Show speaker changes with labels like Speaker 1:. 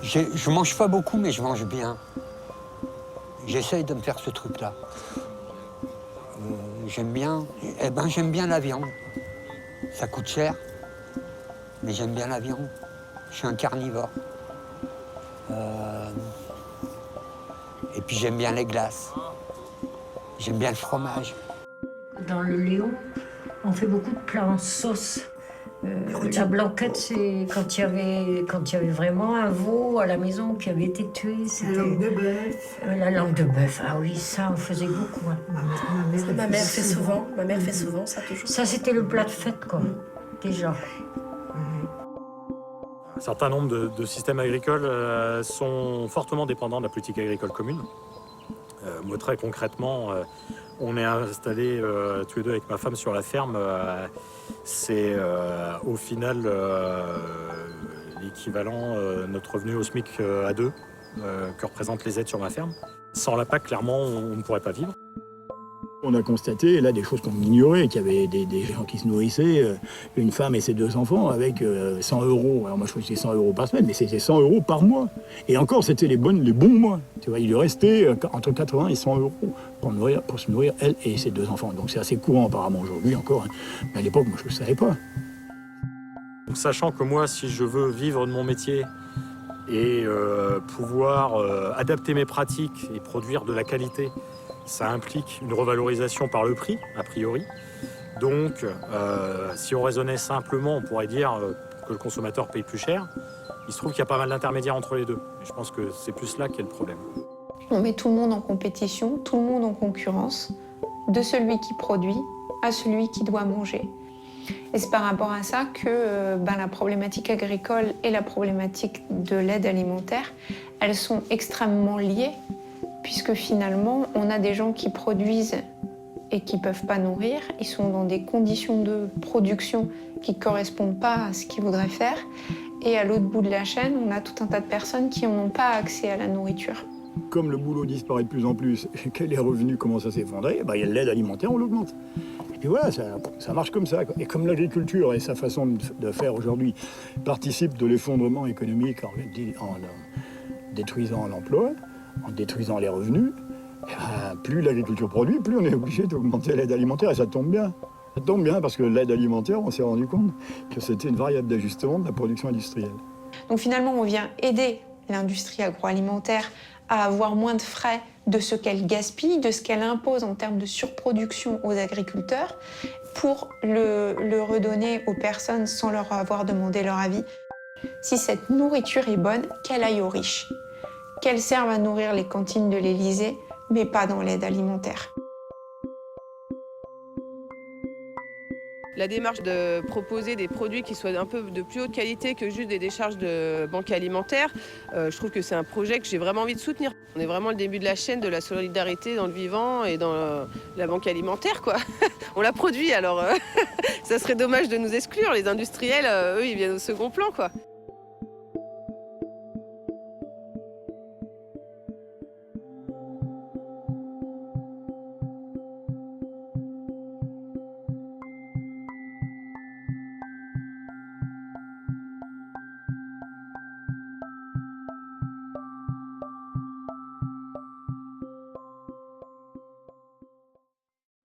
Speaker 1: Je mange pas beaucoup, mais je mange bien. J'essaye de me faire ce truc-là. J'aime bien, j'aime bien la viande. Ça coûte cher, mais j'aime bien la viande. Je suis un carnivore. Et puis j'aime bien les glaces. J'aime bien le fromage.
Speaker 2: Dans le Léon, on fait beaucoup de plats en sauce. La blanquette, c'est quand il y avait vraiment un veau à la maison qui avait été tué.
Speaker 3: La langue de bœuf.
Speaker 2: La langue de bœuf, ah oui, ça, on faisait beaucoup. Hein.
Speaker 4: Ma mère fait souvent. Ma mère fait souvent ça toujours.
Speaker 2: Ça, c'était le plat de fête, quoi, déjà.
Speaker 5: Un certain nombre de systèmes agricoles sont fortement dépendants de la politique agricole commune. Moi, très concrètement, on est installés tous les deux avec ma femme sur la ferme. C'est au final l'équivalent de notre revenu au SMIC à deux que représentent les aides sur ma ferme. Sans la PAC, clairement, on ne pourrait pas vivre.
Speaker 6: On a constaté là des choses qu'on ignorait, qu'il y avait des gens qui se nourrissaient, une femme et ses 2 enfants avec 100 €. Alors moi je crois que c'était 100 € par semaine, mais c'était 100 € par mois. Et encore c'était les bons mois. Tu vois, il lui restait entre 80 et 100 € pour se nourrir elle et ses 2 enfants. Donc c'est assez courant apparemment aujourd'hui encore. Hein. Mais à l'époque moi je ne savais pas.
Speaker 5: Donc, sachant que moi, si je veux vivre de mon métier et pouvoir adapter mes pratiques et produire de la qualité, ça implique une revalorisation par le prix, a priori. Donc, si on raisonnait simplement, on pourrait dire que le consommateur paye plus cher. Il se trouve qu'il y a pas mal d'intermédiaires entre les deux. Et je pense que c'est plus là qu'est le problème.
Speaker 7: On met tout le monde en compétition, tout le monde en concurrence, de celui qui produit à celui qui doit manger. Et c'est par rapport à ça que la problématique agricole et la problématique de l'aide alimentaire, elles sont extrêmement liées, puisque finalement, on a des gens qui produisent et qui ne peuvent pas nourrir. Ils sont dans des conditions de production qui ne correspondent pas à ce qu'ils voudraient faire. Et à l'autre bout de la chaîne, on a tout un tas de personnes qui n'ont pas accès à la nourriture.
Speaker 6: Comme le boulot disparaît de plus en plus et que les revenus commencent à s'effondrer, il y a l'aide alimentaire, on l'augmente. Et puis voilà, ça marche comme ça. Et comme l'agriculture et sa façon de faire aujourd'hui participent de l'effondrement économique en détruisant l'emploi, en détruisant les revenus, plus l'agriculture produit, plus on est obligé d'augmenter l'aide alimentaire. Et ça tombe bien. Ça tombe bien parce que l'aide alimentaire, on s'est rendu compte que c'était une variable d'ajustement de la production industrielle.
Speaker 7: Donc finalement, on vient aider l'industrie agroalimentaire à avoir moins de frais de ce qu'elle gaspille, de ce qu'elle impose en termes de surproduction aux agriculteurs, pour le redonner aux personnes sans leur avoir demandé leur avis. Si cette nourriture est bonne, qu'elle aille aux riches. Qu'elle serve à nourrir les cantines de l'Élysée, mais pas dans l'aide alimentaire.
Speaker 4: La démarche de proposer des produits qui soient un peu de plus haute qualité que juste des décharges de banque alimentaire, je trouve que c'est un projet que j'ai vraiment envie de soutenir. On est vraiment le début de la chaîne de la solidarité dans le vivant et dans la banque alimentaire, quoi. On la produit, alors ça serait dommage de nous exclure. Les industriels, eux, ils viennent au second plan, quoi.